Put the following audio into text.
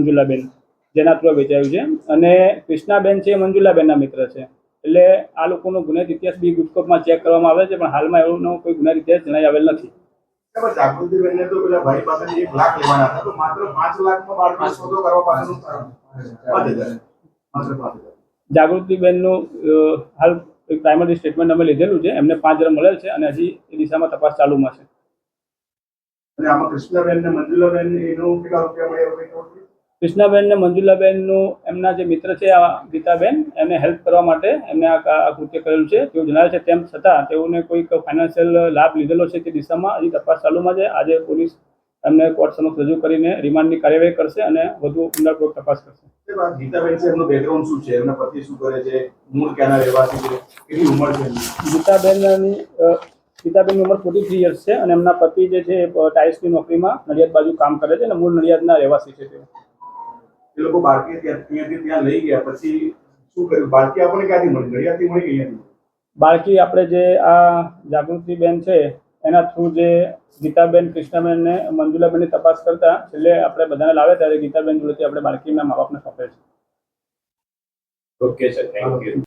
મંજુલાબેન, જેના થ્રુ વેચાયું છે. અને કૃષ્ણાબેન છે એ મંજુલાબેનના મિત્ર છે. એટલે આ લોકોનો ગુનાહિત ઇતિહાસ બી ગુજકોપમાં ચેક કરવામાં આવે છે, પણ હાલમાં એનો કોઈ ગુનાહિત ઇતિહાસ જણાઈ આવેલ નથી. જાગૃતિબેનને તો પેલા ભાઈ પાસેથી 1 લાખ લેવાના હતા, તો માત્ર 5 લાખમાં બાળકનો સોદો કરવા પાછળનું કારણ 5,000 માત્ર 5,000. જાગૃતિબેનનું હાલ પ્રાઇમરી સ્ટેટમેન્ટ અમે લીધેલું છે. એમને 5,000 મળેલ છે અને હજી એ દિશામાં તપાસ ચાલુમાં છે. અને આમાં કૃષ્ણાબેન ને મંજુલાબેન એનું કેટલા રૂપિયા મળ્યા? કૃષ્ણાબેન ને મંજુલાબેનનું એમના જે મિત્ર છે આ ગીતાબેન, એમને હેલ્પ કરવા માટે એમને આ કૃત્ય કરેલું છે તેવું જણાવે છે. તેમ છતાં તેઓને કોઈક ફાઇનાન્શિયલ લાભ લીધેલો છે તે દિશામાં હજી તપાસ ચાલુમાં છે. આજે પોલીસ એમને કોર્ટ સમક્ષ રજૂ કરીને રિમાન્ડની કાર્યવાહી કરશે અને વધુ ઊંડાણપૂર્વક તપાસ કરશે. ગીતાબેન છે એમનું બેકગ્રાઉન્ડ શું છે? એમના પતિ શું કરે છે? મૂળ ક્યાંના રહેવાસી છે? કેટલી ઉંમર છે? ગીતાબેનની ઉંમર 43 યર્સ છે અને એમના પતિ જે છે ટાઇલ્સની નોકરીમાં નડિયાદ બાજુ કામ કરે છે અને મૂળ નડિયાદના રહેવાસી છે તેઓ. એ લોકો બાળકી ત્યાં લઈ ગયા પછી શું કર્યું? બાળકી આપણને ક્યાંથી મળી? નડિયાદથી મળી ગઈ? બાળકી આપણે જે આ જાગૃતિબેન છે એના થ્રુ જે ગીતાબેન, કૃષ્ણાબેન અને મંજુલાબેનની તપાસ કરતા છેલ્લે આપણે બધાને લાવે ત્યારે ગીતાબેન જોડેથી આપણે બાળકીના મા બાપને સોંપે છે. Okay sir, thank you.